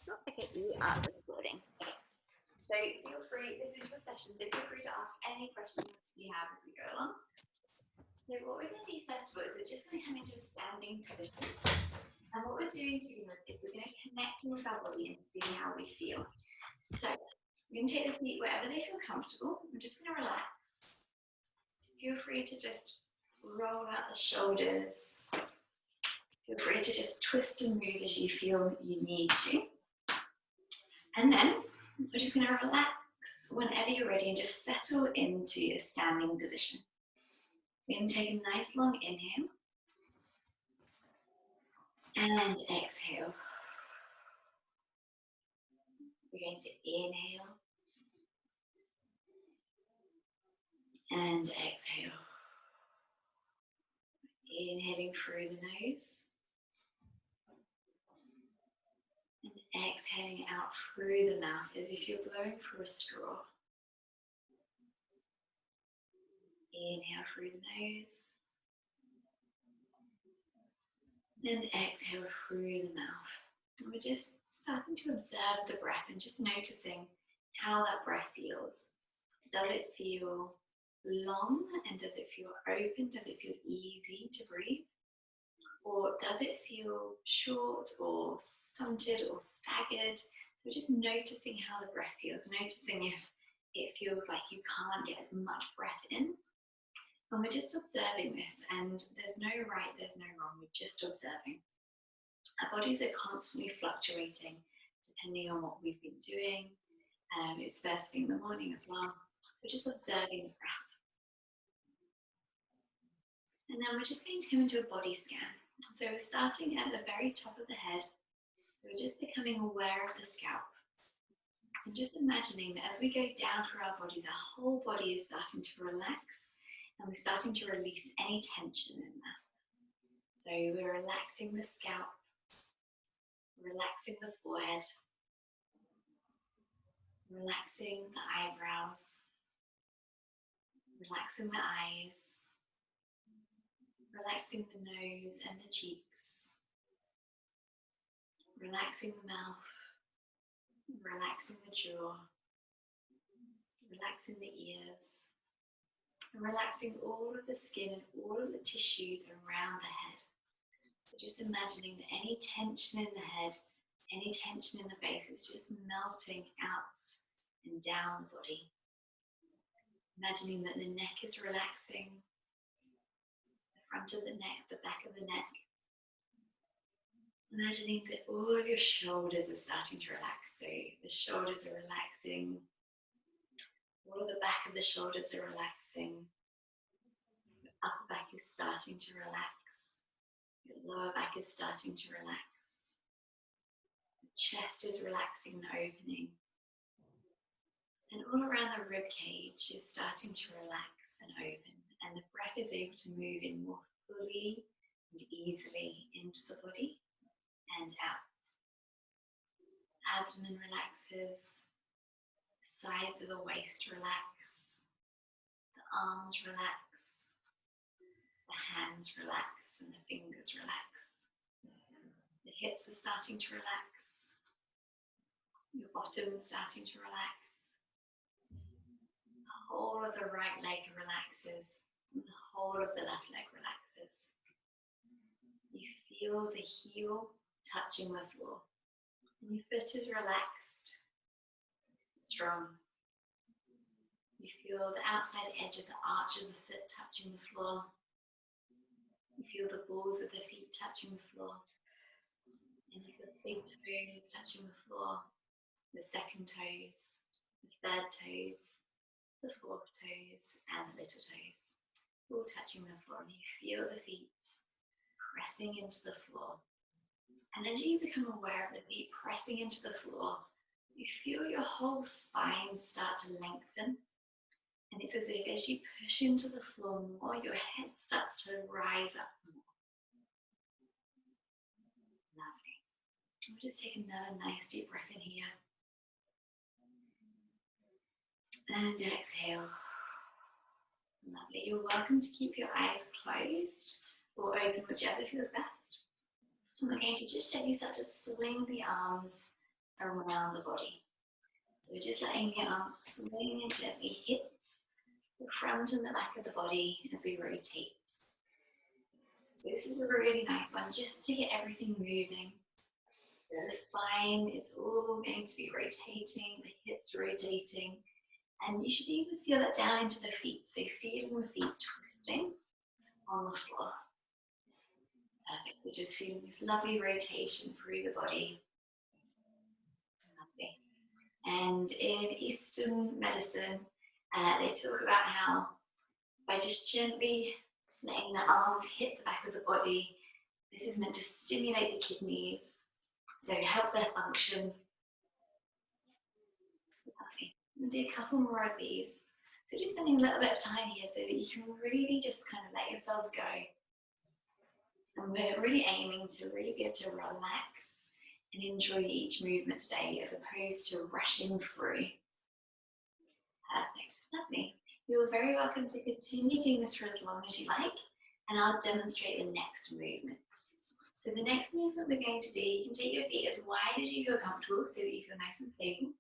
Oh, okay, we are recording. So feel free, this is your session, so feel free to ask any questions you have as we go along. So what we're going to do first of all is we're just going to come into a standing position. And what we're doing to begin with is we're going to connect with our body and see how we feel. So you can take the feet wherever they feel comfortable. I'm just going to relax. Feel free to just roll out the shoulders. Feel free to just twist and move as you feel you need to. And then we're just going to relax whenever you're ready and just settle into a standing position. We're going to take a nice long inhale and exhale. We're going to inhale and exhale. Inhaling through the nose and exhaling out through the mouth as if you're blowing through a straw. Inhale through the nose and exhale through the mouth. And we're just starting to observe the breath and just noticing how that breath feels. Does it feel long and does it feel open? Does it feel easy to breathe? Or does it feel short or stunted or staggered? So we're just noticing how the breath feels, noticing if it feels like you can't get as much breath in. And we're just observing this, and there's no right, there's no wrong, we're just observing. Our bodies are constantly fluctuating depending on what we've been doing. It's first thing in the morning as well. So just observing the breath. And then we're just going to come into a body scan. So we're starting at the very top of the head. So we're just becoming aware of the scalp. And just imagining that as we go down through our bodies, our whole body is starting to relax and we're starting to release any tension in that. So we're relaxing the scalp, relaxing the forehead, relaxing the eyebrows, relaxing the eyes, relaxing the nose and the cheeks, relaxing the mouth, relaxing the jaw, relaxing the ears, and relaxing all of the skin and all of the tissues around the head. So just imagining that any tension in the head, any tension in the face is just melting out and down the body. Imagining that the neck is relaxing, front of the neck, the back of the neck. Imagining that all of your shoulders are starting to relax. So the shoulders are relaxing, all of the back of the shoulders are relaxing, your upper back is starting to relax, your lower back is starting to relax, the chest is relaxing and opening, and all around the rib cage is starting to relax and open. And the breath is able to move in more fully and easily into the body and out. Abdomen relaxes, the sides of the waist relax, the arms relax, the hands relax, and the fingers relax. The hips are starting to relax, your bottom is starting to relax, the whole of the right leg relaxes. The whole of the left leg relaxes. You feel the heel touching the floor. And your foot is relaxed, strong. You feel the outside edge of the arch of the foot touching the floor. You feel the balls of the feet touching the floor. And you feel the big toes touching the floor, the second toes, the third toes, the fourth toes, and the little toes. All touching the floor, and you feel the feet pressing into the floor. And as you become aware of the feet pressing into the floor, you feel your whole spine start to lengthen. And it's as if as you push into the floor more, your head starts to rise up more. Lovely. We'll just take another nice deep breath in here. And exhale. Lovely. You're welcome to keep your eyes closed or open, whichever feels best. And we're going to just gently start to swing the arms around the body. So we're just letting the arms swing and gently hit the front and the back of the body as we rotate. So this is a really nice one just to get everything moving. The spine is all going to be rotating, the hips rotating, and you should even feel that down into the feet. So feeling the feet twisting on the floor. Perfect. So just feeling this lovely rotation through the body. Lovely. And in Eastern medicine, they talk about how by just gently letting the arms hit the back of the body, this is meant to stimulate the kidneys, so help their function. Lovely. We'll do a couple more of these. So just spending a little bit of time here so that you can really just kind of let yourselves go. And we're really aiming to really be able to relax and enjoy each movement today as opposed to rushing through. Perfect. Lovely. You're very welcome to continue doing this for as long as you like, and I'll demonstrate the next movement. So the next movement we're going to do, you can take your feet as wide as you feel comfortable so that you feel nice and stable.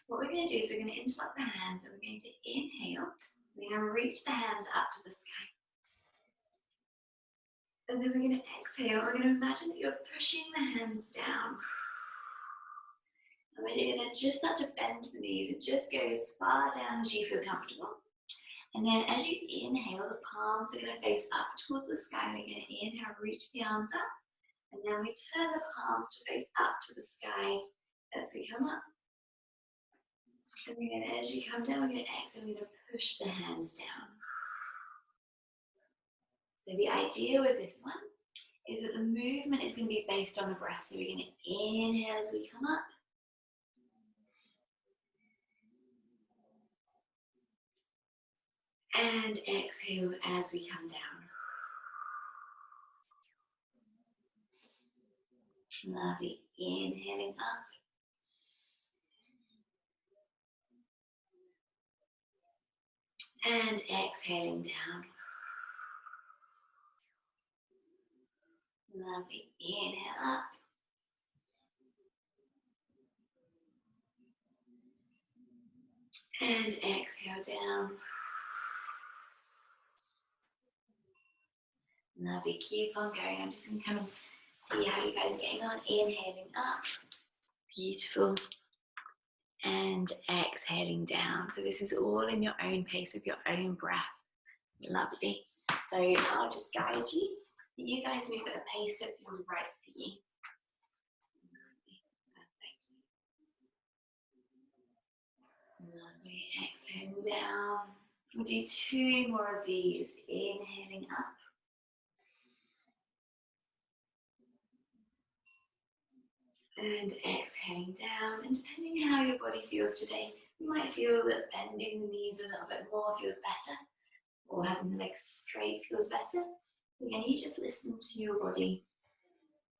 What we're going to do is we're going to interlock the hands and we're going to inhale. We're going to reach the hands up to the sky. And then we're going to exhale. We're going to imagine that you're pushing the hands down. And we're going to just start to bend the knees and just go as far down as you feel comfortable. And then as you inhale, the palms are going to face up towards the sky. We're going to inhale, reach the arms up. And then we turn the palms to face up to the sky as we come up. And we're going to, as you come down, we're going to exhale, we're going to push the hands down. So the idea with this one is that the movement is going to be based on the breath. So we're going to inhale as we come up. And exhale as we come down. Lovely. Inhaling up. And exhaling down. Lovely. Inhale up. And exhale down. Lovely. Keep on going. I'm just going to come and see how you guys are getting on. Inhaling up. Beautiful. And exhaling down. So this is all in your own pace with your own breath. Lovely. So I'll just guide you. You guys move at a pace that feels right for you. Lovely. Lovely. Exhaling down. We'll do 2 more of these. Inhaling up. And exhaling down. And depending how your body feels today, you might feel that bending the knees a little bit more feels better, or having the legs straight feels better. Again, you just listen to your body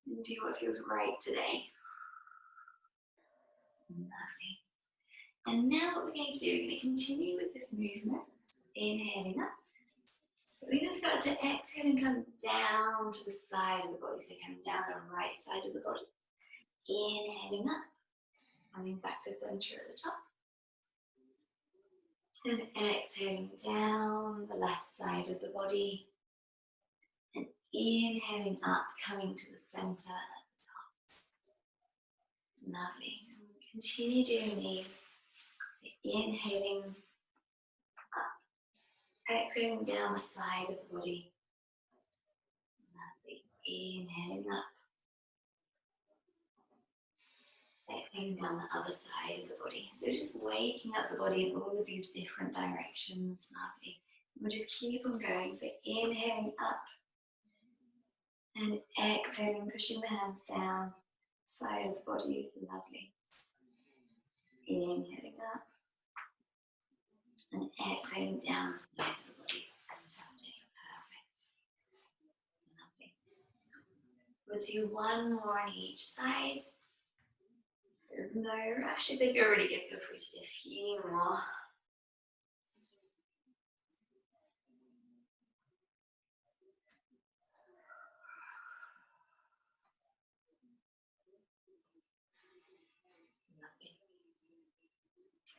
and do what feels right today. Lovely. And now what we're going to do, we're going to continue with this movement. Inhaling up. We're going to start to exhale and come down to the side of the body. So coming down the right side of the body. Inhaling up. Coming back to center at the top. And exhaling down the left side of the body. And inhaling up, coming to the center at the top. Lovely. Continue doing these. So inhaling up, exhaling down the side of the body. Lovely. Inhaling up, exhaling down the other side of the body. So just waking up the body in all of these different directions. Lovely. We'll just keep on going. So inhaling up and exhaling, pushing the hands down, side of the body. Lovely. Inhaling up and exhaling down the side of the body. Fantastic. Perfect. Lovely. We'll do 1 more on each side. There's no rush. If they feel really good, feel free to do a few more. Lovely.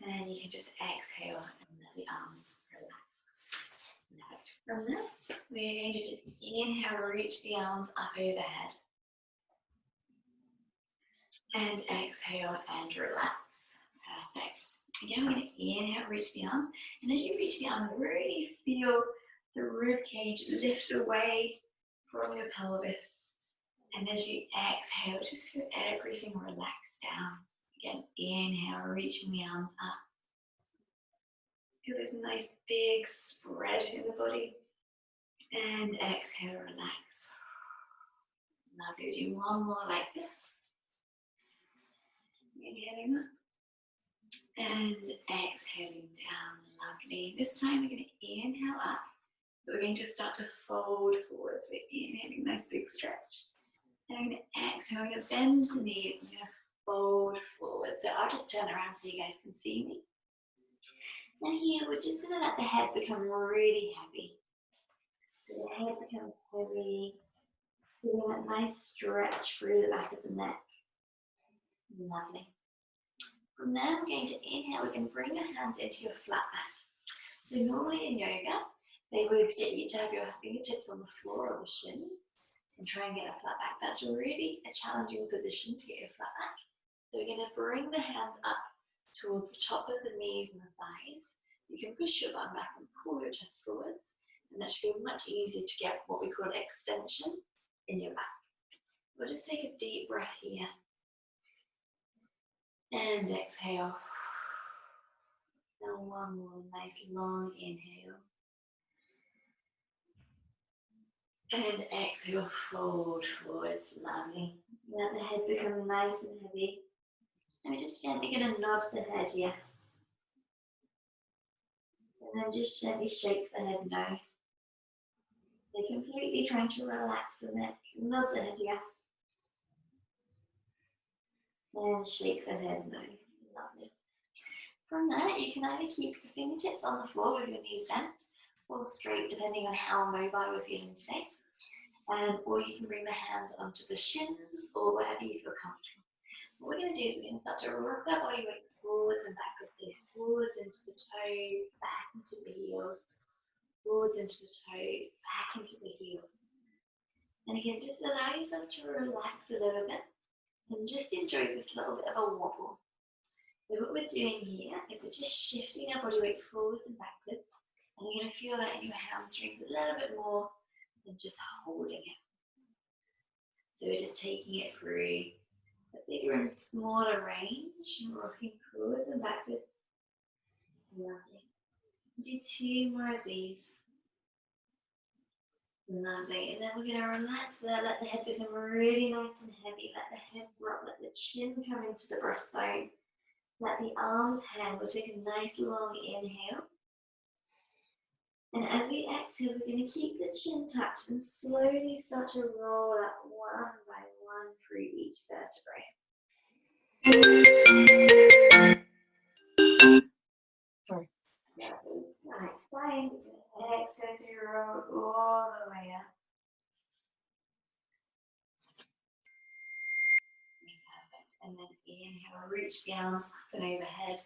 And you can just exhale and let the arms relax. Perfect. From there, we're going to just inhale, reach the arms up overhead. And exhale and relax. Perfect. Again, we're going to inhale, reach the arms. And as you reach the arms, really feel the rib cage lift away from your pelvis. And as you exhale, just feel everything relax down. Again, inhale, reaching the arms up. Feel this nice big spread in the body. And exhale, relax. Now we'll do one more like this. Inhaling up. And exhaling down. Lovely. This time we're going to inhale up. But we're going to start to fold forward. So inhaling, nice big stretch. And I'm going to exhale, I'm going to bend the knees, I'm going to fold forward. So I'll just turn around so you guys can see me. Now here, we're just going to let the head become really heavy. So the head becomes heavy, feeling that nice stretch through the back of the neck. Lovely. From there, we're going to inhale, we can bring the hands into your flat back. So normally in yoga, they would get you to have your fingertips on the floor or the shins and try and get a flat back. That's really a challenging position to get your flat back. So we're going to bring the hands up towards the top of the knees and the thighs. You can push your bum back and pull your chest forwards, and that should be much easier to get what we call extension in your back. We'll just take a deep breath here. And exhale. And one more nice long inhale. And exhale, fold forwards, lovely. Let the head become nice and heavy. And we're just gently going to nod the head, yes. And then just gently shake the head, no. So completely trying to relax the neck. Nod the head, yes. And shake the head, no. Lovely. From there, you can either keep the fingertips on the floor with your knees bent or straight, depending on how mobile we're feeling today. Or you can bring the hands onto the shins or wherever you feel comfortable. What we're going to do is we're going to start to rock our body weight forwards and backwards. So forwards into the toes, back into the heels. Forwards into the toes, back into the heels. And again, just allow yourself to relax a little bit and just enjoy this little bit of a wobble. So what we're doing here is we're just shifting our body weight forwards and backwards. And you're going to feel that in your hamstrings a little bit more than just holding it. So we're just taking it through a bigger and smaller range, rocking forwards and backwards. Lovely. Do two more of these. Lovely. And then we're going to relax there, let the head become really nice and heavy. Let the head drop, let the chin come into the breastbone. Let the arms hang. We'll take a nice long inhale. And as we exhale, we're going to keep the chin tucked and slowly start to roll up one by one through each vertebrae. Sorry. Nice. Fine. Exhale as we roll all the way up. Perfect. And then inhale, reach the arms up and overhead.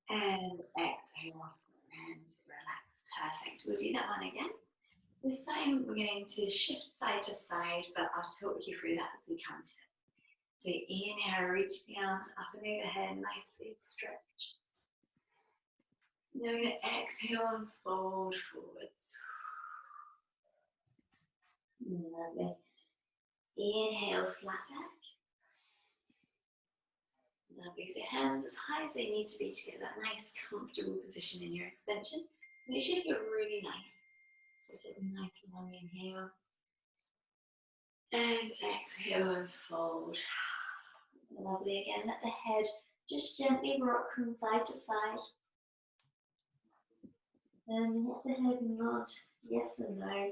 And exhale and relax. Perfect. We'll do that one again. This time we're going to shift side to side, but I'll talk you through that as we come to it. So inhale, reach the arms up and overhead, nice big stretch. Now we're going to exhale and fold forwards. Lovely. Inhale, flat back. Lovely. So hands as high as they need to be to get that nice, comfortable position in your extension. And it should feel really nice. So take a nice long inhale. And exhale and fold. Lovely. Again, let the head just gently rock from side to side. And let the head nod yes and no.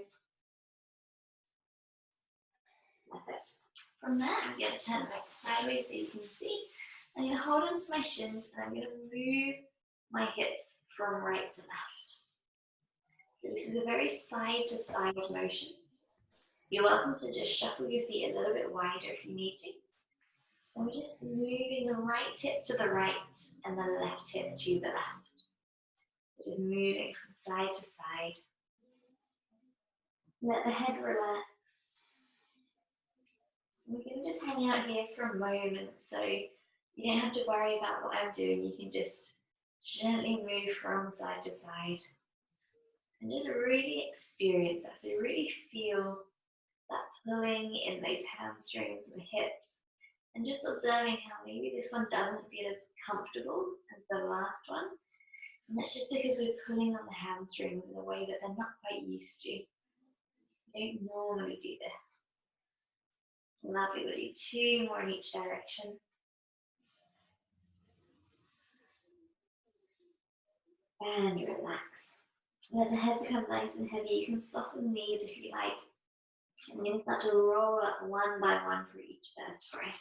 Perfect. From there, I'm going to turn back sideways so you can see. I'm going to hold onto my shins and I'm going to move my hips from right to left. So this is a very side to side motion. You're welcome to just shuffle your feet a little bit wider if you need to. And we're just moving the right hip to the right and the left hip to the left. We're just moving from side to side. Let the head relax. We're going to just hang out here for a moment, so you don't have to worry about what I'm doing. You can just gently move from side to side and just really experience that. So really feel that pulling in those hamstrings and the hips, and just observing how maybe this one doesn't feel as comfortable as the last one. And that's just because we're pulling on the hamstrings in a way that they're not quite used to. We don't normally do this. Lovely, we'll do 2 more in each direction. And relax. Let the head become nice and heavy. You can soften the knees if you like. And we're going to start to roll up one by one for each vertebrae.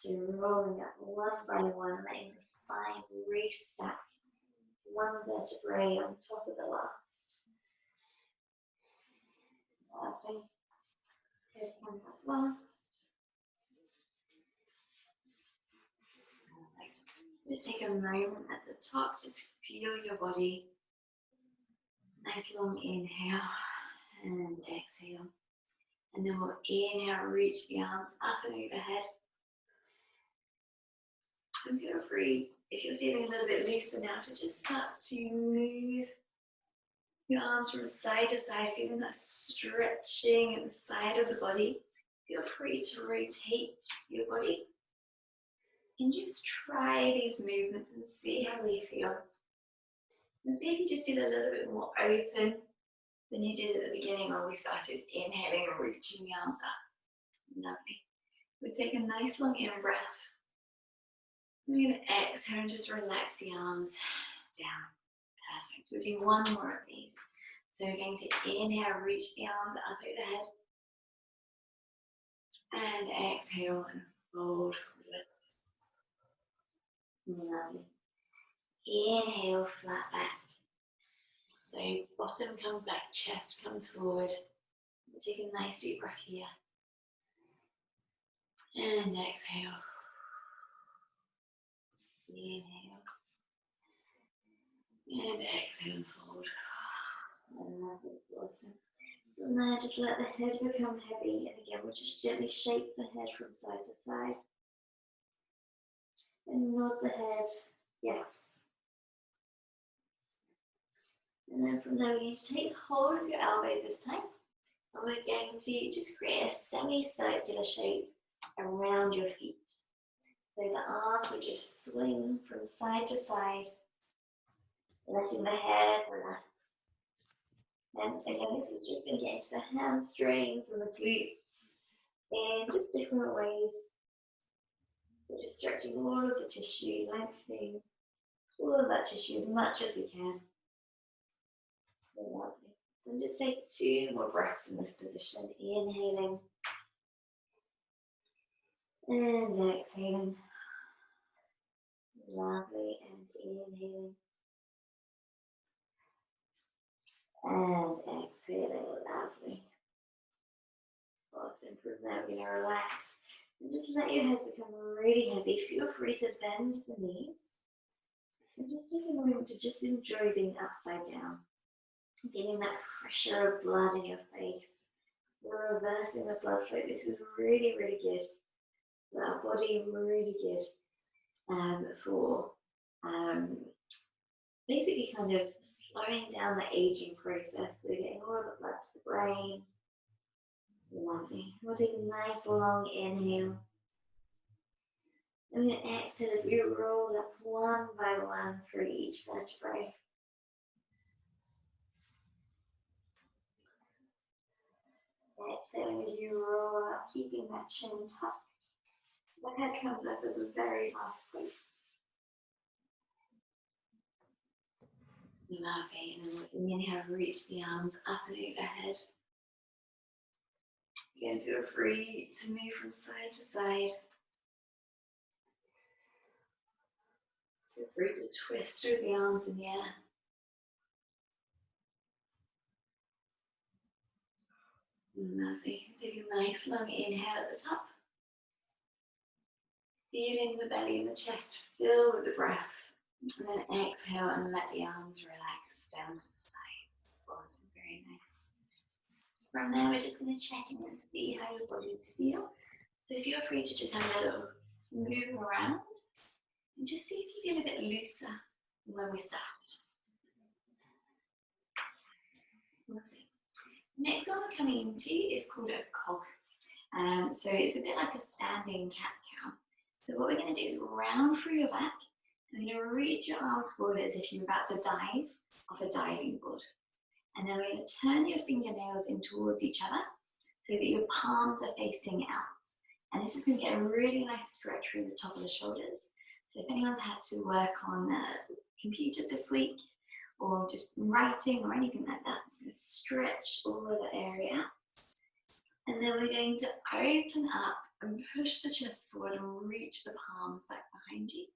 So rolling up one by one, letting the spine restack one vertebrae on top of the last. Lovely. Head comes up last. Perfect. Just take a moment at the top, just feel your body. Nice long inhale and exhale. And then we'll inhale, reach the arms up and overhead. And feel free, if you're feeling a little bit looser now, to just start to move your arms from side to side, feeling that stretching at the side of the body. Feel free to rotate your body. And just try these movements and see how they feel. And see if you just feel a little bit more open than you did at the beginning when we started inhaling and reaching the arms up. Lovely. We'll take a nice long in-breath. We're going to exhale and just relax the arms down. Perfect. We'll do 1 more of these. So we're going to inhale, reach the arms up overhead. And exhale and fold forwards. Lovely. Inhale, flat back. So bottom comes back, chest comes forward. We'll take a nice deep breath here. And exhale. Inhale. And exhale and fold. Lovely, awesome. From there, just let the head become heavy. And again, we'll just gently shake the head from side to side. And nod the head, yes. And then from there, we're going to take hold of your elbows this time. And we're going to just create a semicircular shape around your feet. So the arms will just swing from side to side, letting the head relax. And again, this is just going to get into the hamstrings and the glutes in just different ways. So just stretching all of the tissue, lengthening all of that tissue as much as we can. Lovely. And just take 2 more breaths in this position. Inhaling. And exhaling. Lovely. And inhaling. And exhaling. Lovely. Awesome. From there, we're going to relax. And just let your head become really heavy. Feel free to bend the knees. And just take a moment to just enjoy being upside down. Feeling that pressure of blood in your face. We're reversing the blood flow. This is really, really good for our body, really good for basically kind of slowing down the aging process. We're getting all of the blood to the brain. Lovely. We'll take a nice long inhale. And we're going to exhale as we roll up one by one for each vertebrae. Exhaling as you roll up, keeping that chin tucked. The head comes up as a very last point. Lovely, and then we'll inhale, reach the arms up and overhead. Again, feel free to move from side to side. Feel free to twist through the arms in the air. Lovely. Take a nice long inhale at the top. Feeling the belly and the chest fill with the breath. And then exhale and let the arms relax down to the sides. Awesome, very nice. From there, we're just going to check in and see how your bodies feel. So feel free to just have a little move around and just see if you feel a bit looser than when we started. Awesome. Next one we're coming into is called a cog. So it's a bit like a standing cat-cow. So what we're going to do is round through your back. I'm going to reach your arms forward as if you're about to dive off a diving board. And then we're going to turn your fingernails in towards each other so that your palms are facing out. And this is going to get a really nice stretch through the top of the shoulders. So if anyone's had to work on computers this week or just writing or anything like that, it's going to stretch all of the area out. And then we're going to open up and push the chest forward and reach the palms back behind you.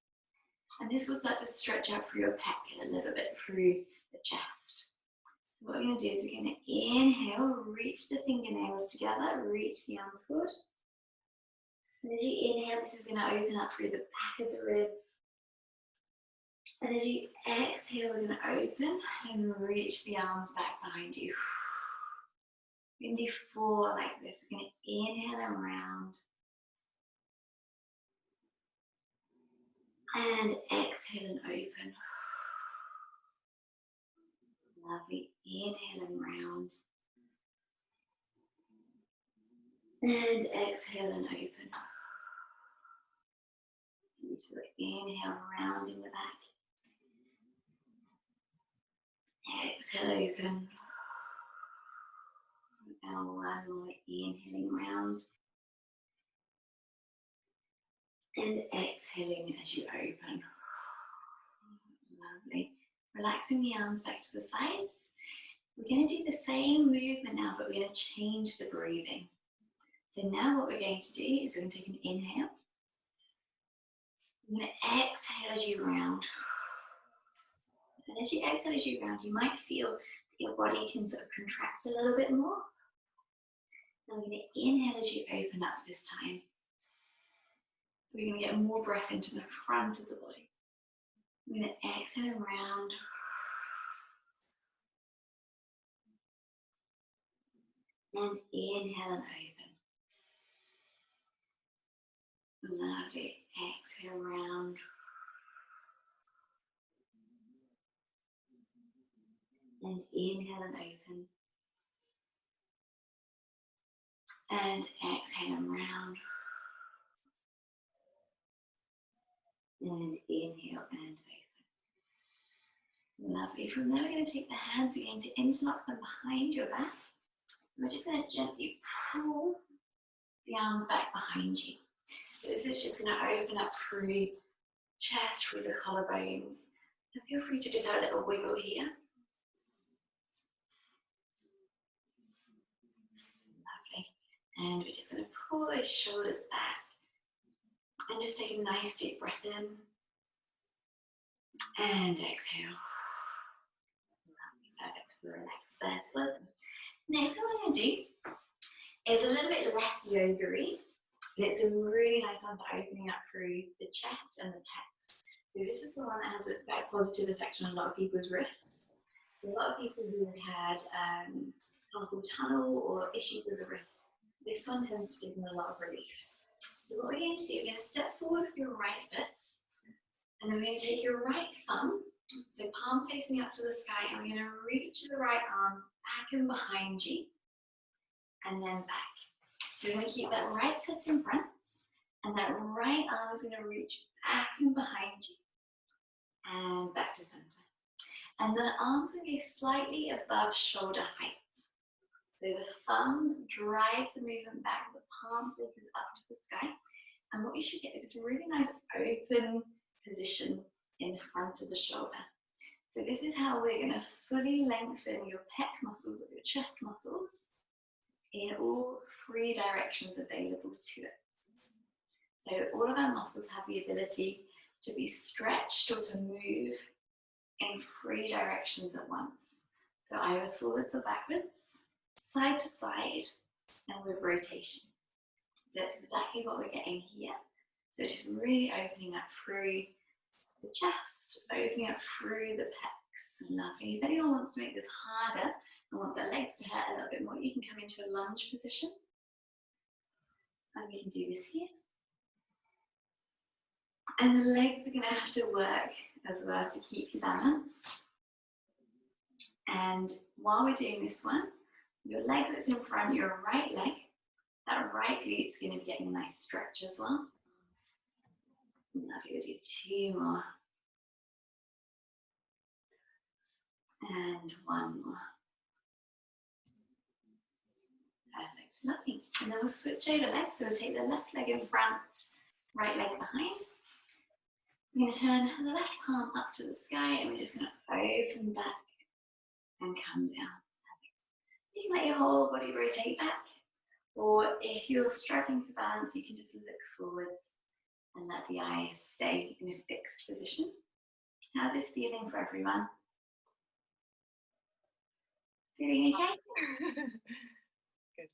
And this will start to stretch out through your pec a little bit through the chest. So what we're going to do is we're going to inhale, reach the fingernails together, reach the arms forward. And as you inhale, this is going to open up through the back of the ribs. And as you exhale, we're going to open and reach the arms back behind you. We're going to do 4 like this. We're going to inhale and round. And exhale and open. Lovely. Inhale and round. And exhale and open. Beautiful. Inhale, round in the back. Exhale, open. And one more. Inhaling round. And exhaling as you open. Lovely. Relaxing the arms back to the sides. We're going to do the same movement now, but we're going to change the breathing. So now what we're going to do is we're going to take an inhale. We're going to exhale as you round. And as you exhale as you round, you might feel that your body can sort of contract a little bit more. And we're going to inhale as you open up this time. We're going to get more breath into the front of the body. We're going to exhale and round. And inhale and open. Lovely. Exhale, round. And inhale and open. And exhale and round. And inhale and open. Lovely. From there, we're going to take the hands again to interlock them behind your back. We're just going to gently pull the arms back behind you. So this is just going to open up through chest, through the collarbones. And feel free to just have a little wiggle here. Lovely. And we're just going to pull those shoulders back. And just take a nice deep breath in. And exhale. Lovely. Perfect. Relax there. Awesome. Next thing we're going to do is a little bit less yoga-y, but it's a really nice one for opening up through the chest and the pecs. So this is the one that has a very positive effect on a lot of people's wrists. So a lot of people who have had carpal tunnel or issues with the wrist, this one tends to give them a lot of relief. So what we're going to do, we're going to step forward with your right foot, and then we're going to take your right thumb, so palm facing up to the sky, and we're going to reach the right arm back and behind you, and then back. So we're going to keep that right foot in front, and that right arm is going to reach back and behind you, and back to center. And the arm's going to be slightly above shoulder height. So the thumb drives the movement back, the palm faces up to the sky, and what you should get is this really nice open position in the front of the shoulder. So this is how we're going to fully lengthen your pec muscles or your chest muscles in all 3 directions available to it. So all of our muscles have the ability to be stretched or to move in 3 directions at once. So either forwards or backwards, side to side, and with rotation. So that's exactly what we're getting here. So just really opening up through the chest, opening up through the pecs. Lovely. If anyone wants to make this harder and wants their legs to hurt a little bit more, you can come into a lunge position. And we can do this here. And the legs are going to have to work as well to keep your balance. And while we're doing this one, your leg that's in front, your right leg, that right glute's going to be getting a nice stretch as well. Lovely, we'll do 2 more. And 1 more. Perfect, lovely. And then we'll switch over legs. So we'll take the left leg in front, right leg behind. We're going to turn the left palm up to the sky and we're just going to open back and come down. Perfect. You can let your whole body rotate back, or if you're struggling for balance, you can just look forwards and let the eyes stay in a fixed position. How's this feeling for everyone? Feeling okay? Good.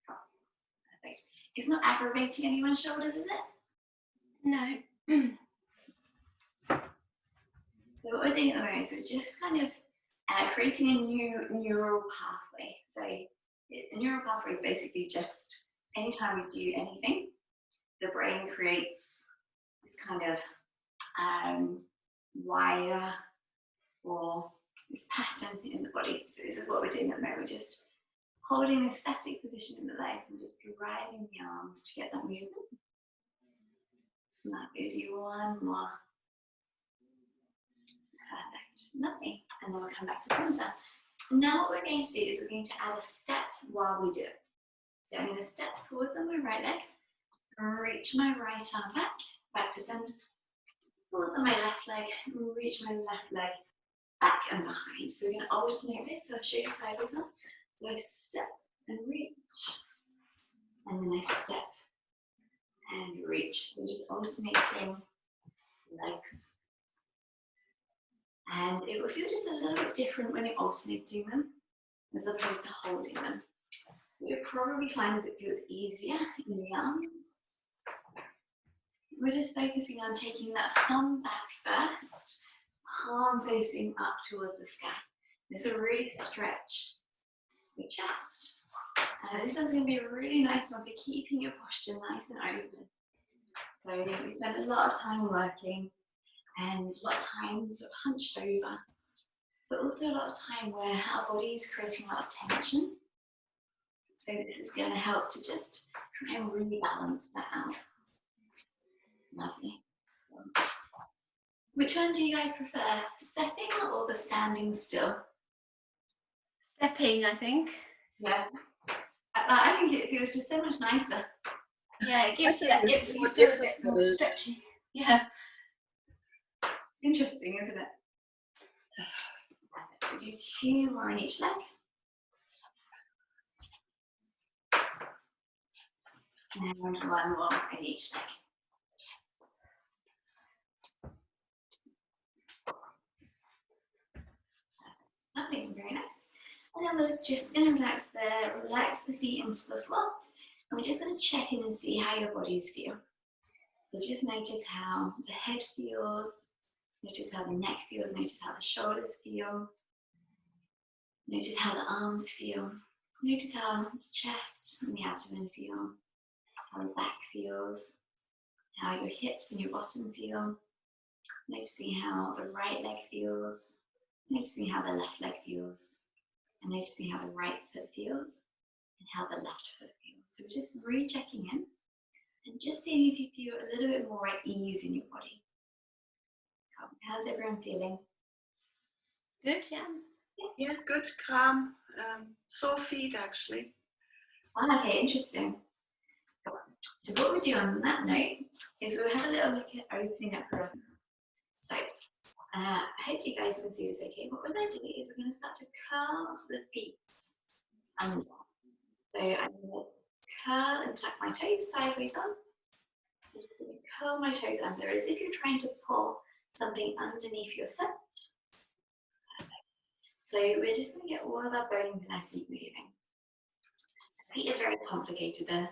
Perfect. It's not aggravating anyone's shoulders, is it? No. So what we're doing at the moment is we're just kind of creating a new neural pathway. So a neural pathway is basically just anytime we do anything, the brain creates this kind of wire or this pattern in the body. So this is what we're doing at the moment. We're just holding this static position in the legs and just driving the arms to get that movement. Lovely. Do 1 more. Perfect. Lovely. And then we'll come back to center. Now what we're going to do is we're going to add a step while we do it. So I'm going to step forwards on my right leg, reach my right arm back to center, forwards on my left leg, reach my left leg back and behind. So we're going to alternate this. So I'll show you sideways on. So I step and reach, and then I step and reach. So just alternating legs. And it will feel just a little bit different when you're alternating them as opposed to holding them. What you'll probably find is it feels easier in the arms. We're just focusing on taking that thumb back first, palm facing up towards the sky. This will really stretch your chest. This one's going to be a really nice one for keeping your posture nice and open. So we spend a lot of time working and a lot of time sort of hunched over, but also a lot of time where our body is creating a lot of tension. So this is going to help to just try and rebalance that out. Lovely. Which one do you guys prefer, stepping or the standing still? Stepping, I think. Yeah. I think it feels just so much nicer. Yeah, it gives you a bit more stretchy. Yeah. It's interesting, isn't it? We'll do 2 more on each leg. And 1 more on each leg. Lovely, very nice. And then we're just going to relax the feet into the floor. And we're just going to check in and see how your bodies feel. So just notice how the head feels, notice how the neck feels, notice how the shoulders feel, notice how the arms feel, notice how the chest and the abdomen feel, how the back feels, how your hips and your bottom feel, noticing how the right leg feels, noticing how the left leg feels, and noticing how the right foot feels and how the left foot feels. So we're just rechecking in and just seeing if you feel a little bit more at ease in your body. How's everyone feeling? Good, yeah. Yeah, good, calm, sore feet actually. Oh, okay, interesting. So what we'll do on that note is we'll have a little look at opening up the room. So I hope you guys can see this okay. What we're going to do is we're going to start to curl the feet under. So I'm going to curl and tuck my toes sideways on. I'm just going to curl my toes under as if you're trying to pull something underneath your foot. Perfect. So we're just going to get all of our bones in our feet moving. So feet are very complicated. They're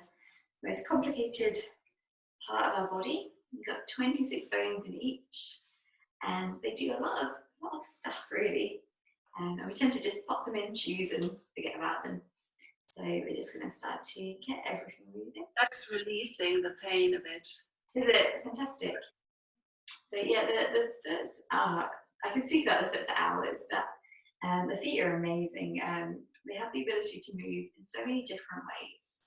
the most complicated part of our body. We've got 26 bones in each, and they do a lot of stuff really. And we tend to just pop them in, choose, and forget about them. So we're just going to start to get everything moving. That's releasing the pain a bit. Is it fantastic? So yeah, the foot I can speak about the foot for hours, but the feet are amazing. They have the ability to move in so many different ways.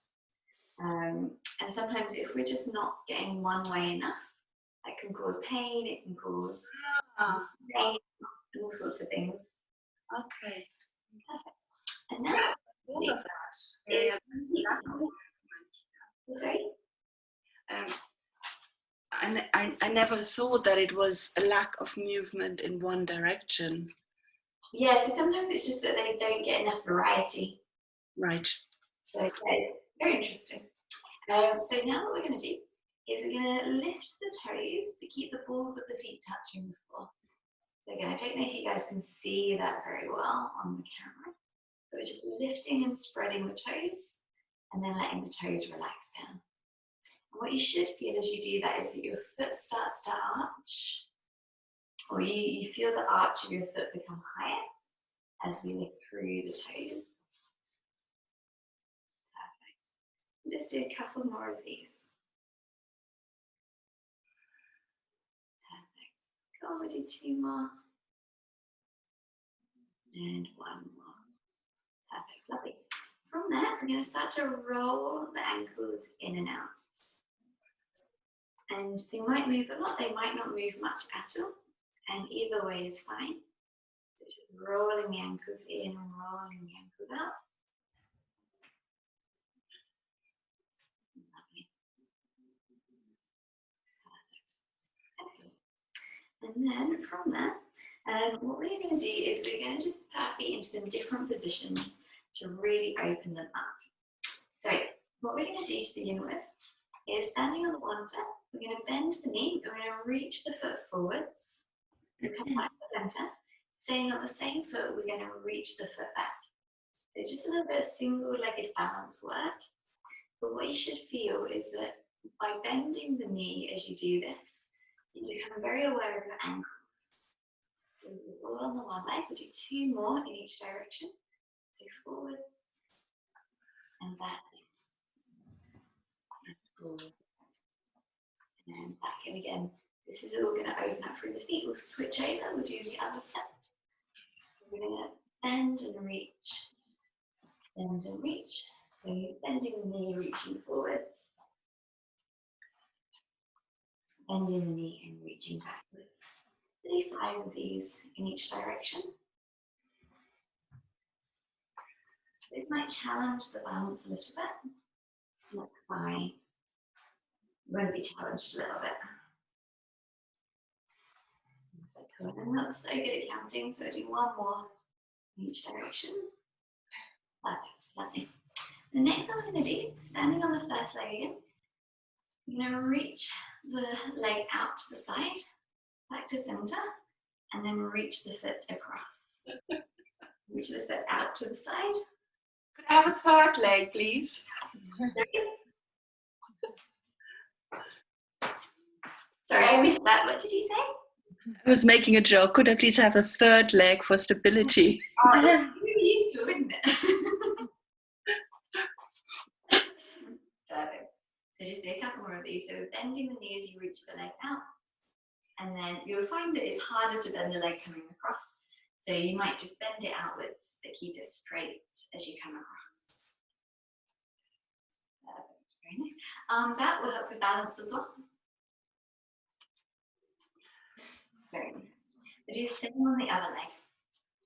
And sometimes if we're just not getting one way enough, that can cause pain, it can cause pain, and all sorts of things. Okay. Perfect. And now, All of that. Yeah, sorry? I never thought that it was a lack of movement in one direction. Yeah, so sometimes it's just that they don't get enough variety. Right. So yeah, it's very interesting. So now what we're going to do is we're going to lift the toes, but keep the balls of the feet touching the floor. So again, I don't know if you guys can see that very well on the camera, but we're just lifting and spreading the toes, and then letting the toes relax down. And what you should feel as you do that is that your foot starts to arch, or you feel the arch of your foot become higher as we lift through the toes. Perfect. We'll just do a couple more of these. Perfect. Go on, we'll do 2 more. And 1 more. Perfect, lovely. From there, we're going to start to roll the ankles in and out. And they might move a lot, they might not move much at all. And either way is fine. So just rolling the ankles in and rolling the ankles out. Lovely. Perfect. Excellent. And then from there, what we're going to do is we're going to just put our feet into some different positions to really open them up. So what we're going to do to begin with is standing on the one foot, we're going to bend the knee, and we're going to reach the foot forwards. We'll come back to the centre. Staying on the same foot, we're going to reach the foot back. So just a little bit of single-legged balance work. But what you should feel is that by bending the knee as you do this, you become very aware of your ankles. So it's all on the one leg. We'll do 2 more in each direction. So forward and back. And forward. And back. And again, this is all going to open up through the feet. We'll switch over. We'll do the other foot. We're going to bend and reach. Bend and reach. So you're bending the knee, reaching forwards. Bending the knee and reaching backwards. 35 of these in each direction. This might challenge the balance a little bit. That's fine. You're going to be challenged a little bit. I'm not so good at counting, so I'll do 1 more in each direction. Perfect, lovely. The next one we're going to do, standing on the first leg again, you're going to reach the leg out to the side, back to center, and then reach the foot across. Reach the foot out to the side. Could I have a third leg, please? Sorry, I missed that. What did you say? I was making a joke. Could I please have a third leg for stability? Oh, it's really useful, isn't it? Perfect. So just do a couple more of these. So we're bending the knee as you reach the leg out. And then you'll find that it's harder to bend the leg coming across. So you might just bend it outwards, but keep it straight as you come across. Perfect. Very nice. Arms out will help with balance as well. Very nice. But do the same on the other leg.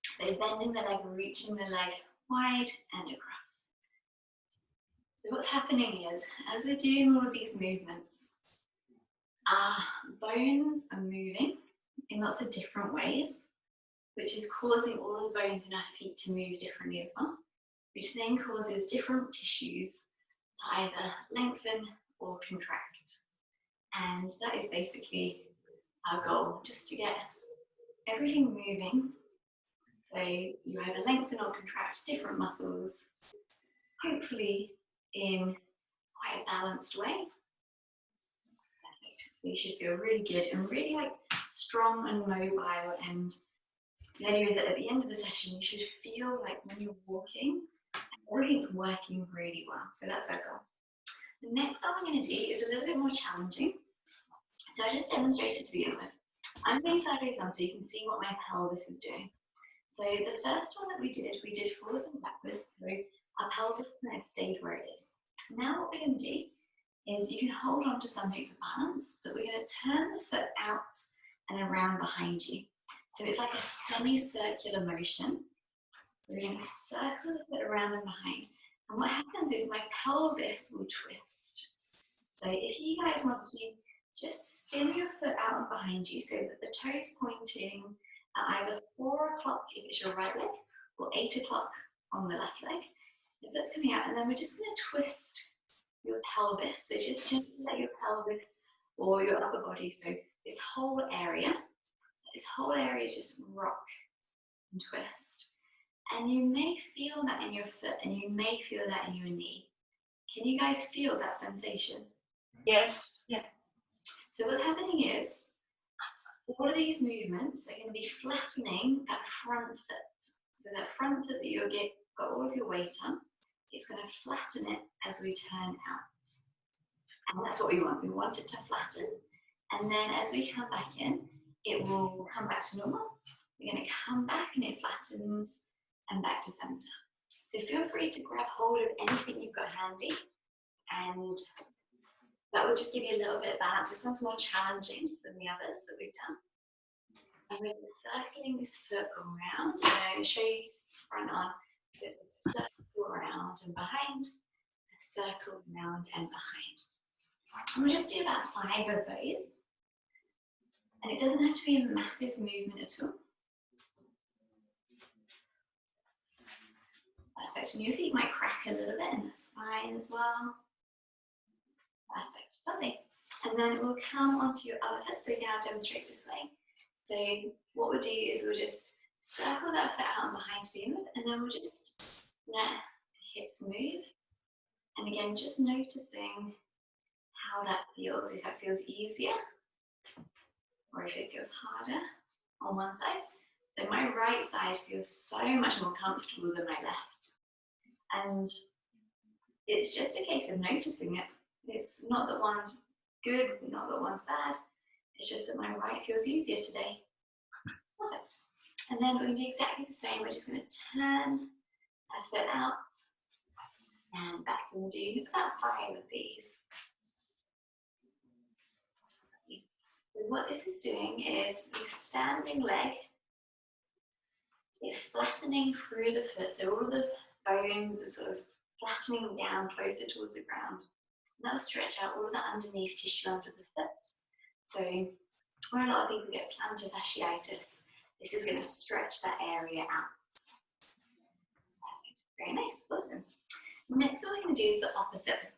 So bending the leg, reaching the leg wide and across. So what's happening is, as we're doing all of these movements, our bones are moving in lots of different ways, which is causing all the bones in our feet to move differently as well, which then causes different tissues to either lengthen or contract. And that is basically our goal, just to get everything moving. So you either lengthen or contract different muscles, hopefully in quite a balanced way. So you should feel really good and really like strong and mobile. And the idea is that at the end of the session, you should feel like when you're walking, everything's working really well. So that's our goal. The next one I'm going to do is a little bit more challenging. So I just demonstrated to begin with. I'm going sideways on so you can see what my pelvis is doing. So the first one that we did forwards and backwards. So our pelvis kind of stayed where it is. Now what we're going to do is you can hold on to something for balance, but we're going to turn the foot out and around behind you. So it's like a semicircular motion. So we're going to circle the foot around and behind. And what happens is my pelvis will twist. So if you guys want to just spin your foot out and behind you so that the toes pointing at either 4 o'clock if it's your right leg or 8 o'clock on the left leg. The foot's coming out, and then we're just going to twist your pelvis. So just gently let your pelvis or your upper body, so this whole area just rock and twist. And you may feel that in your foot and you may feel that in your knee. Can you guys feel that sensation? Yes. Yeah. So what's happening is all of these movements are going to be flattening that front foot. So that front foot that you'll got all of your weight on, it's going to flatten it as we turn out. And that's what we want. We want it to flatten. And then as we come back in, it will come back to normal. We're going to come back and it flattens and back to center. So feel free to grab hold of anything you've got handy, and that will just give you a little bit of balance. This one's more challenging than the others that we've done. And we're circling this foot around. And I'm going to show you front on. There's a circle around and behind, a circle around and behind. And we'll just do about 5 of those. And it doesn't have to be a massive movement at all. Perfect. And your feet might crack a little bit, and that's fine as well. Perfect. Lovely. And then we'll come onto your other foot. So again, I'll demonstrate this way. So what we'll do is we'll just circle that foot out and behind to begin with, and then we'll just let the hips move. And again, just noticing how that feels, if that feels easier or if it feels harder on one side. So my right side feels so much more comfortable than my left. And it's just a case of noticing it. It's not that one's good, not that one's bad. It's just that my right feels easier today. Perfect. And then we're going to do exactly the same. We're just going to turn our foot out and back. And do about 5 of these. So what this is doing is the standing leg is flattening through the foot. So all the bones are sort of flattening down closer towards the ground. And that'll stretch out all of that underneath tissue under the foot. So where a lot of people get plantar fasciitis, this is going to stretch that area out. Very nice, awesome. Next what we're going to do is the opposite.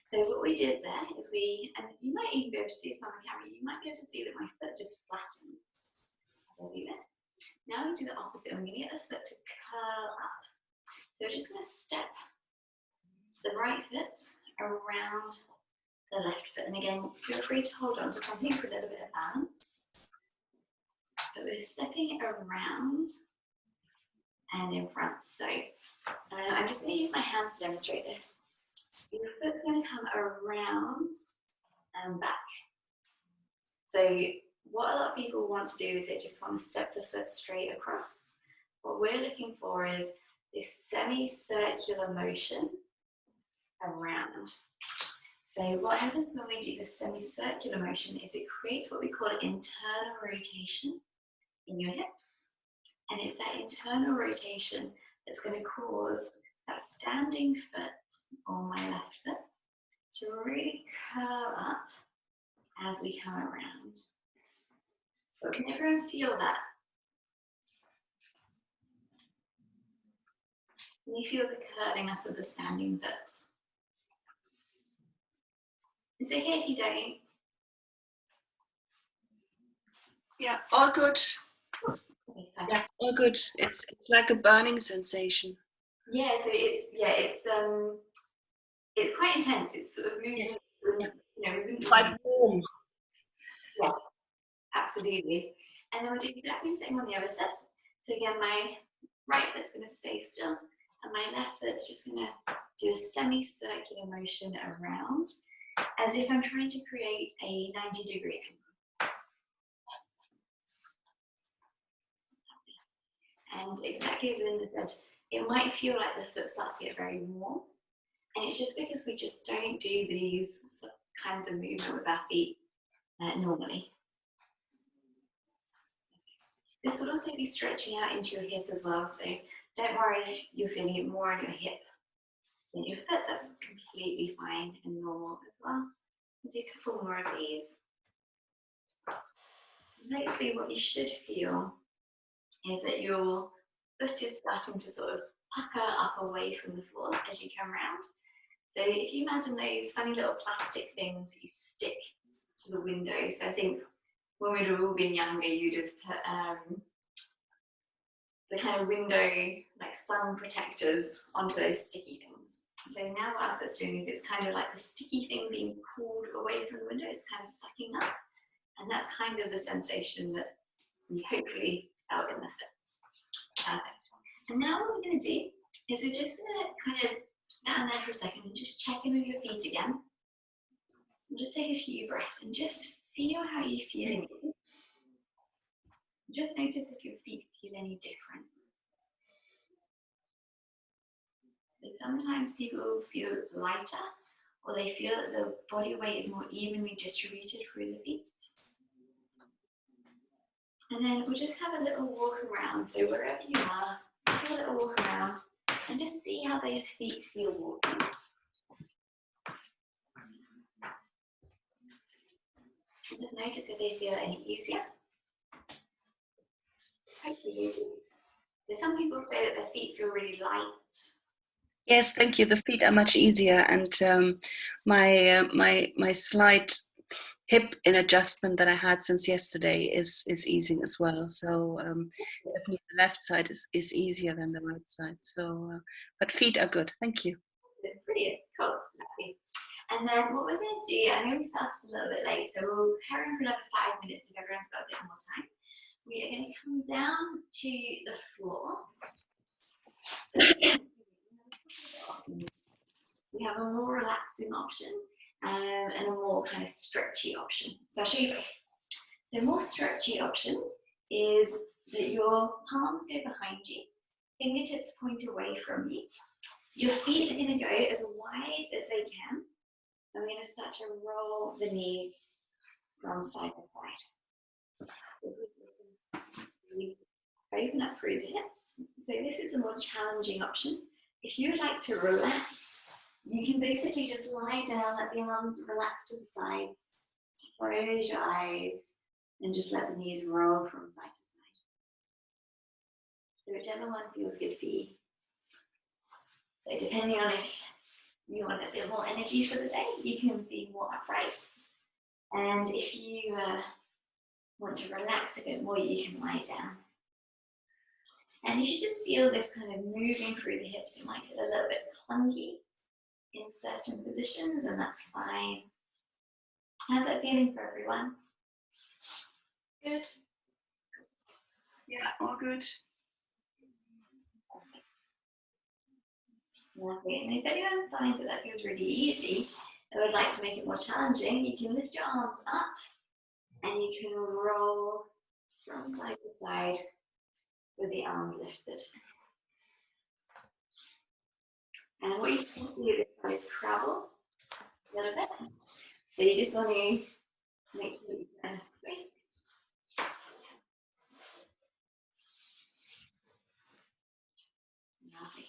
So what we did there is and you might even be able to see this on the camera, you might be able to see that my foot just flattens. I'll do this. Now we do the opposite. I'm going to get the foot to curl up. So we're just going to step the right foot around the left foot. And again, feel free to hold on to something for a little bit of balance. But we're stepping it around and in front. So I'm just going to use my hands to demonstrate this. Your foot's going to come around and back. So what a lot of people want to do is they just want to step the foot straight across. What we're looking for is this semicircular motion around. So what happens when we do the semicircular motion is it creates what we call internal rotation in your hips. And it's that internal rotation that's going to cause that standing foot or my left foot to really curl up as we come around. But can everyone feel that? Can you feel the curling up of the standing foot? It's okay if you don't. Yeah, all good. Okay, fine. Yeah, all good. It's like a burning sensation. Yeah, so it's quite intense. It's sort of moving. Yes. Yeah. You know, Quite warm. absolutely. And then we'll do exactly the same on the other foot. So again, my right foot's going to stay still, and my left foot's just going to do a semicircular motion around, as if I'm trying to create a 90-degree angle. And exactly as Linda said, it might feel like the foot starts to get very warm, and it's just because we just don't do these kinds of movement with our feet normally. This would also be stretching out into your hip as well, so don't worry if you're feeling it more on your hip than your foot. That's completely fine and normal as well. We'll do a couple more of these. And hopefully what you should feel is that your foot is starting to sort of pucker up away from the floor as you come round. So if you imagine those funny little plastic things that you stick to the window, so I think when we'd have all been younger, you'd have put the kind of window, like sun protectors onto those sticky things. So now what our foot's doing is it's kind of like the sticky thing being pulled away from the window, it's kind of sucking up. And that's kind of the sensation that you hopefully felt in the foot. Perfect. And now what we're going to do is we're just going to kind of stand there for a second and just check in with your feet again. And just take a few breaths and just feel how you're feeling. Just notice if your feet feel any different. So sometimes people feel lighter, or they feel that the body weight is more evenly distributed through the feet. And then we'll just have a little walk around. So wherever you are, just have a little walk around and just see how those feet feel walking. Just notice if they feel any easier. Hopefully you do. So some people say that their feet feel really light. Yes, thank you. The feet are much easier, and my slight hip in adjustment that I had since yesterday is easing as well. So definitely the left side is easier than the right side. So, but feet are good. Thank you. Brilliant, cool, lovely. And then what we're going to do, I know we started a little bit late, so we'll carry on for another 5 minutes if everyone's got a bit more time. We are going to come down to the floor. We have a more relaxing option and a more kind of stretchy option. So I'll show you. So a more stretchy option is that your palms go behind you, fingertips point away from you. Your feet are going to go as wide as they can. And we're going to start to roll the knees from side to side. Open up through the hips. So this is the more challenging option. If you would like to relax, you can basically just lie down, let the arms relax to the sides, close your eyes, and just let the knees roll from side to side. So whichever one feels good for you. So depending on if you want a bit more energy for the day, you can be more upright. And if you want to relax a bit more, you can lie down. And you should just feel this kind of moving through the hips. It might feel a little bit clunky in certain positions, and that's fine. How's that feeling for everyone? Good. Yeah, all good. Lovely. And if anyone finds that that feels really easy and would like to make it more challenging, you can lift your arms up and you can roll from side to side with the arms lifted. And what you can do is travel a little bit. So you just want to make sure you get enough space. Lovely.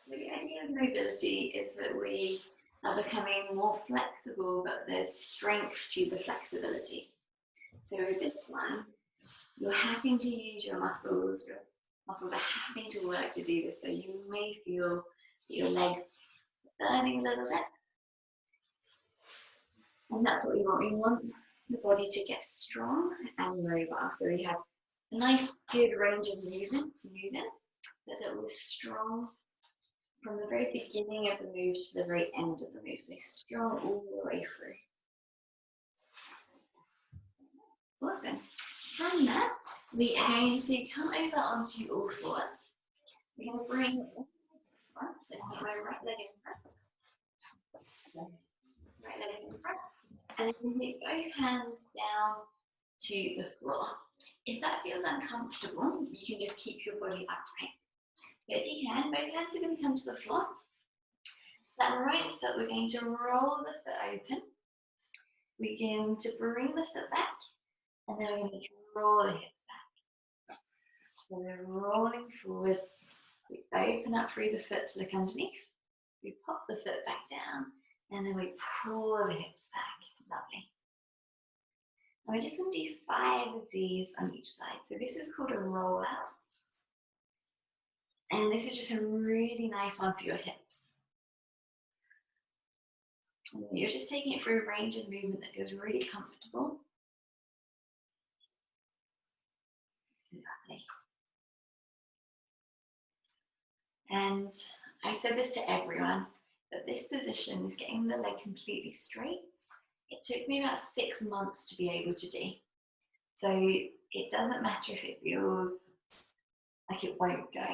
The idea of mobility is that we are becoming more flexible, but there's strength to the flexibility. So with this one, you're having to use your muscles are having to work to do this, so you may feel that your legs are burning a little bit. And that's what we want. We want the body to get strong and mobile. So we have a nice, good range of movement to move in, but that we're strong from the very beginning of the move to the very end of the move. So strong all the way through. Awesome. From that, we are going to come over onto all fours. We're going to bring front, so take my right leg in front. Right leg in front. And then take both hands down to the floor. If that feels uncomfortable, you can just keep your body upright. But if you can, both hands are going to come to the floor. That right foot, we're going to roll the foot open. We're going to bring the foot back, and then we're going to draw the hips back. So we're rolling forwards. We open up through the foot to look underneath. We pop the foot back down, and then we pull the hips back. Lovely. And we're just going to do 5 of these on each side. So this is called a roll out. And this is just a really nice one for your hips. And you're just taking it through a range of movement that feels really comfortable. Lovely. And I've said this to everyone, but this position is getting the leg completely straight. It took me about 6 months to be able to do. So it doesn't matter if it feels like it won't go.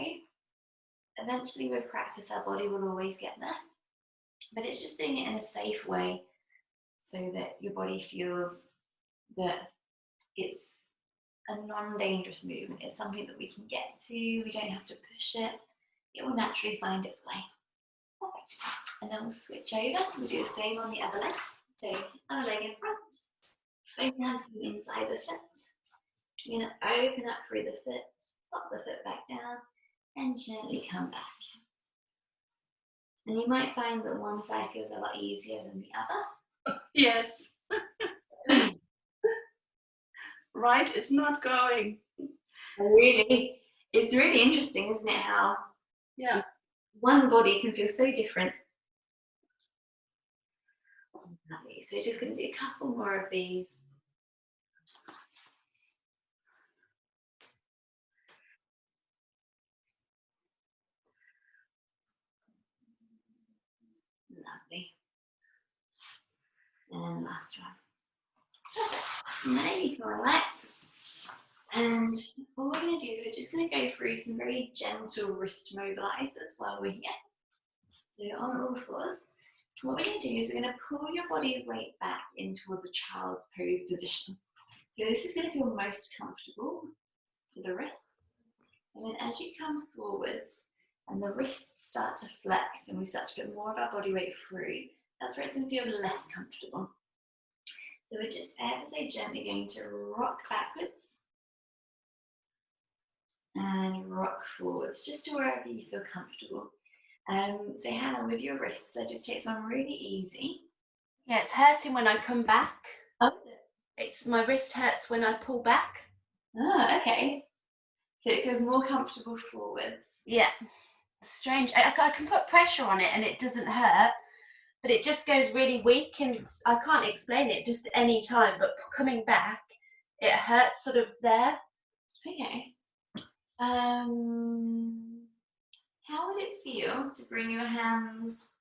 Eventually with practice, our body will always get there. But it's just doing it in a safe way so that your body feels that it's a non-dangerous movement. It's something that we can get to. We don't have to push it. It will naturally find its way. Perfect. And then we'll switch over. We'll do the same on the other leg. So other leg in front. Both hands inside the foot. You're going to open up through the foot, pop the foot back down, and gently come back. And you might find that one side feels a lot easier than the other. Yes. Right is not going. Really, it's really interesting, isn't it, how one body can feel so different. Lovely. So just going to do a couple more of these. Lovely. And last one. Perfect. Now you can relax. And what we're going to do is we're just going to go through some very gentle wrist mobilizers while we're here. So on all fours. What we're going to do is we're going to pull your body weight back in towards a child's pose position. So this is going to feel most comfortable for the wrists. And then as you come forwards and the wrists start to flex and we start to put more of our body weight through, that's where it's going to feel less comfortable. So we're just ever so gently going to rock backwards and rock forwards, just to wherever you feel comfortable. So Hannah, with your wrists, I just take one really easy. Yeah, it's hurting when I come back. Oh, My wrist hurts when I pull back. oh, okay. So it feels more comfortable forwards. Yeah, strange. I can put pressure on it and it doesn't hurt, but it just goes really weak and I can't explain it just any time, but coming back, it hurts sort of there. Okay. How would it feel to bring your hands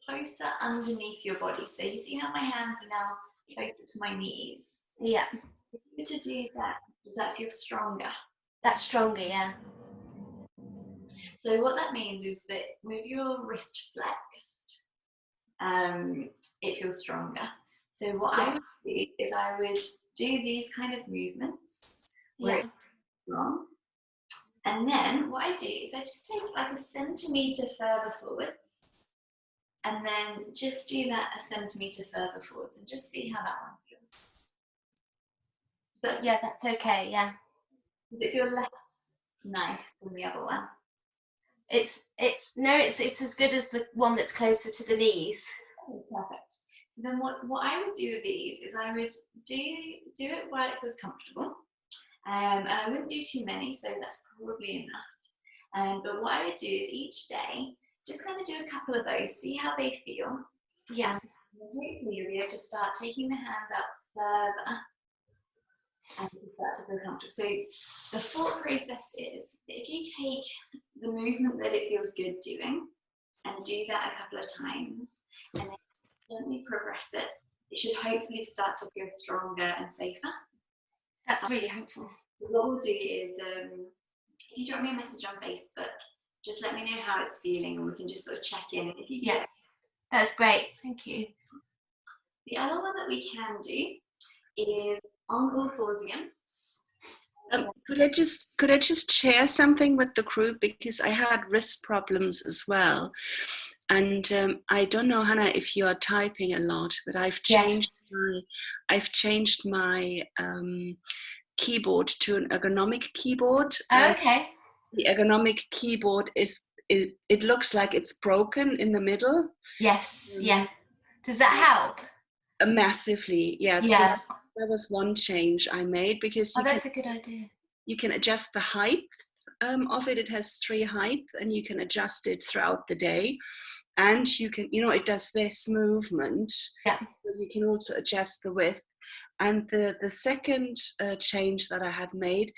closer underneath your body? So you see how my hands are now closer to my knees? Yeah. If you were to do that, does that feel stronger? That's stronger, yeah. So what that means is that with your wrist flexed, it feels stronger. So what I would do is I would do these kind of movements where it's long. And then what I do is I just take like a centimetre further forwards and then just do that a centimetre further forwards and just see how that one feels. Yeah, that's okay, yeah. Does it feel less nice than the other one? It's as good as the one that's closer to the knees. Oh, perfect. So then what I would do with these is I would do it while it feels comfortable. And I wouldn't do too many, so that's probably enough. But what I would do is each day, just kind of do a couple of those, see how they feel. Yeah. And hopefully you'll be able to start taking the hands up further and to start to feel comfortable. So the thought process is that if you take the movement that it feels good doing and do that a couple of times and then gently progress it, it should hopefully start to feel stronger and safer. That's really helpful. What we'll do is, if you drop me a message on Facebook, just let me know how it's feeling, and we can just sort of check in. If you Yeah, that's great. Thank you. The other one that we can do is on all fours again. Could I just share something with the group, because I had wrist problems as well, and I don't know, Hannah, if you are typing a lot, but I've changed my keyboard to an ergonomic keyboard. Oh, okay. The ergonomic keyboard it looks like it's broken in the middle. Yes. Yeah. Does that help? Massively, yeah. Yeah. So that was one change I made, because that's a good idea. you can adjust the height of it. It has 3 heights, and you can adjust it throughout the day. And you can, it does this movement. Yeah. So you can also adjust the width. And the second change that I have made,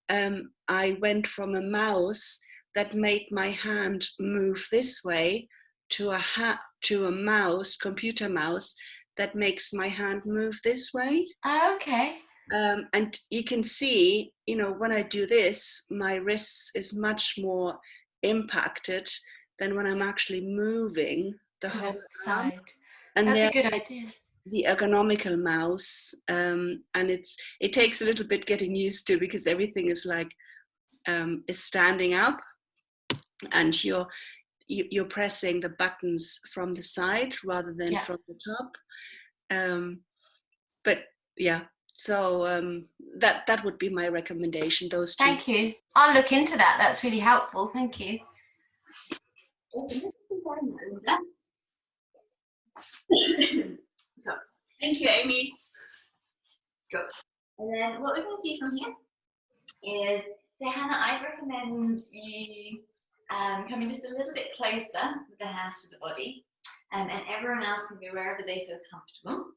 I went from a mouse that made my hand move this way to a mouse, computer mouse, that makes my hand move this way. Oh, okay. And you can see, when I do this, my wrists is much more impacted than when I'm actually moving the whole arm. Side. And That's a good idea. The ergonomical mouse, and it takes a little bit getting used to, because everything is like is standing up, and you're pressing the buttons from the side rather than from the top. But yeah, so that would be my recommendation. Those two. Thank you. I'll look into that. That's really helpful. Thank you. Thank you, Amy. Good. And then what we're going to do from here is, so Hannah, I recommend you coming just a little bit closer with the hands to the body, and everyone else can be wherever they feel comfortable.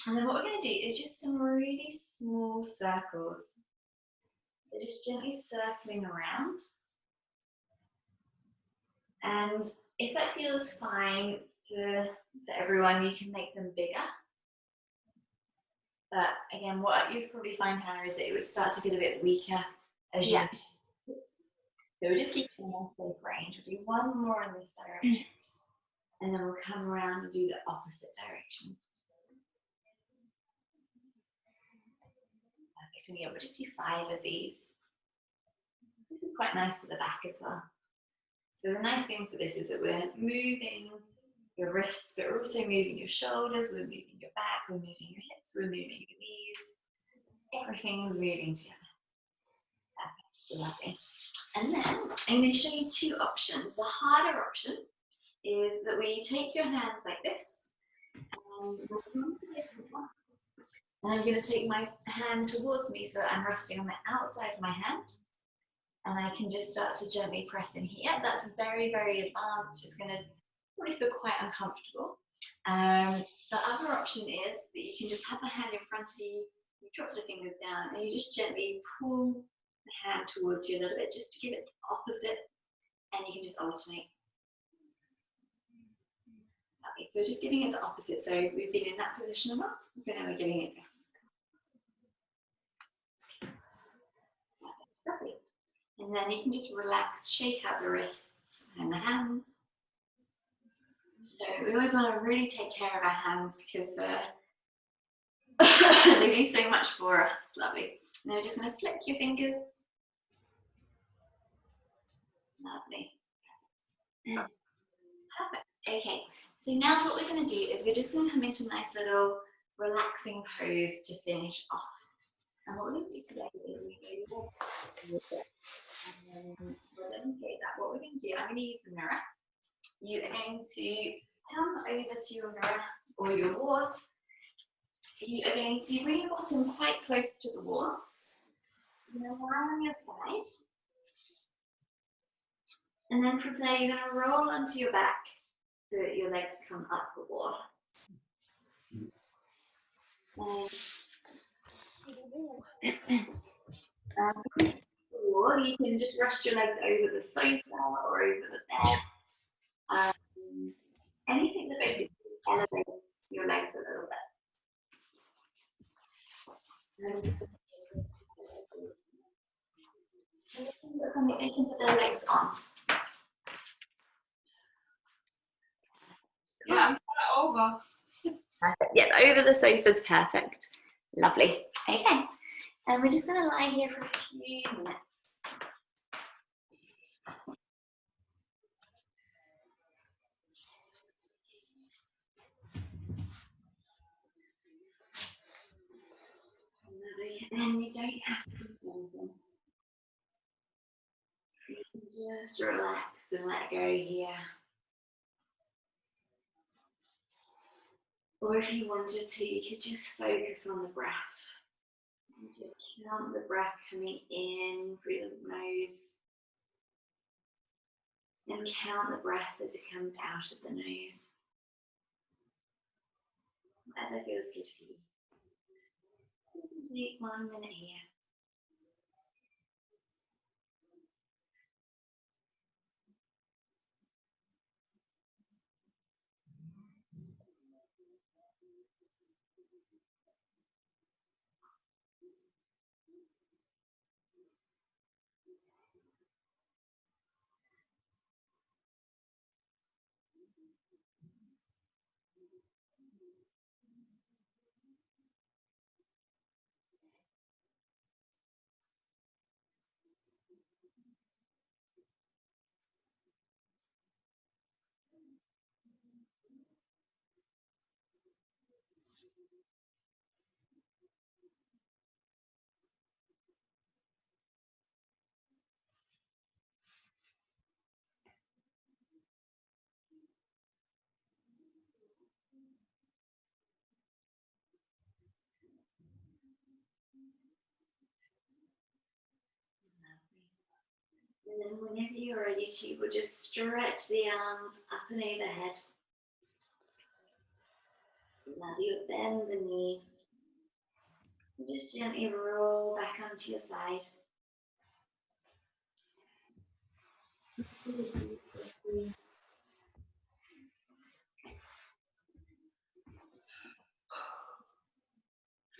And then what we're going to do is just some really small circles. They're just gently circling around. And if that feels fine for everyone, you can make them bigger. But again, what you'd probably find, Hannah, is that it would start to get a bit weaker as you. So we'll just keep it in a safe range. We'll do one more in this direction, and then we'll come around and do the opposite direction. Perfect. And yeah, we'll just do 5 of these. This is quite nice for the back as well. So the nice thing for this is that we're moving your wrists, but we're also moving your shoulders, we're moving your back, we're moving your hips, we're moving your knees. Everything's moving together. Perfect. Lovely. And then I'm going to show you 2 options. The harder option is that we take your hands like this, and I'm going to take my hand towards me so that I'm resting on the outside of my hand, and I can just start to gently press in here. That's very, very advanced. It's going to probably feel quite uncomfortable. The other option is that you can just have the hand in front of you, you drop the fingers down, and you just gently pull the hand towards you a little bit, just to give it the opposite, and you can just alternate. Okay, so just giving it the opposite. So we've been in that position a lot, so now we're giving it this. Lovely. And then you can just relax, shake out the wrists and the hands. So we always want to really take care of our hands, because they do so much for us. Lovely. Now we're just going to flip your fingers. Lovely. Perfect. Okay. So now what we're going to do is we're just going to come into a nice little relaxing pose to finish off. And what we're going to do today is we're going to demonstrate that. What we're going to do, I'm going to use the mirror. You are going to come over to your mirror or your wall. You are going to bring your bottom quite close to the wall. You're going to lie on your side. And then from there, you're going to roll onto your back so that your legs come up the wall. Or you can just rest your legs over the sofa or over the bed. Anything that basically elevates your legs a little bit. Something they can put their legs on. Yeah, over. Perfect. Yeah, over the sofa's perfect. Lovely. Okay. And we're just going to lie here for a few minutes. And you don't have to do anything. You can just relax and let go here. Or if you wanted to, you could just focus on the breath. And just count the breath coming in through the nose. And count the breath as it comes out of the nose. Whatever feels good for you. Take 1 minute here. And then whenever you're ready to, we'll just stretch the arms up and overhead. Now you bend the knees. And just gently roll back onto your side.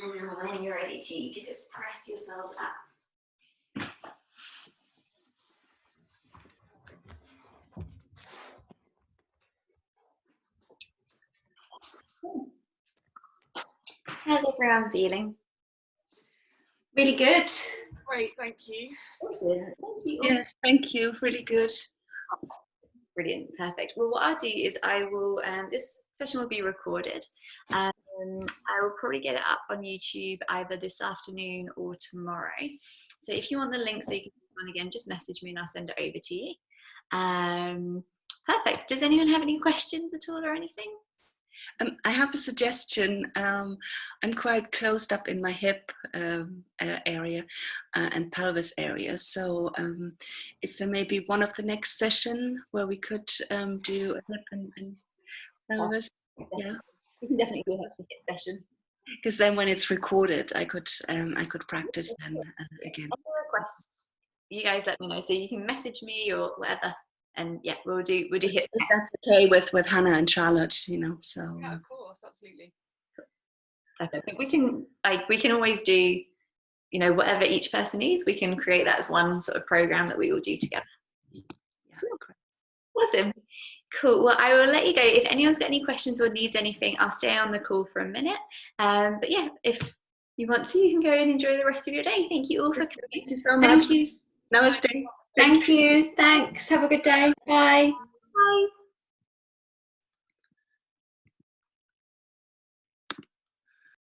And then when you're ready to, you can just press yourselves up. How's everyone feeling? Really good. Great, thank you. Thank you. Yes, thank you. Really good. Brilliant, perfect. Well, what I'll do is I will, this session will be recorded. I will probably get it up on YouTube either this afternoon or tomorrow. So if you want the link so you can click on again, just message me and I'll send it over to you. Perfect. Does anyone have any questions at all or anything? I have a suggestion. I'm quite closed up in my hip area and pelvis area. So is there maybe one of the next session where we could do a hip and pelvis? Yeah, We can definitely do a hip session. because then when it's recorded, I could practice then again. Any requests? You guys let me know. So you can message me or whatever. And yeah, we'll do hip. If that's okay with Hannah and Charlotte, you know. So Yeah, of course, absolutely. Perfect. We can always do, you know, whatever each person needs. We can create that as one sort of program that we all do together. yeah, great. Awesome. Cool. Well, I will let you go. If anyone's got any questions or needs anything, I'll stay on the call for a minute. But yeah, if you want to, you can go and enjoy the rest of your day. Thank you all for coming. Thank you so much. Thank you. Namaste. Thank you. Thanks. Have a good day. Bye. Bye.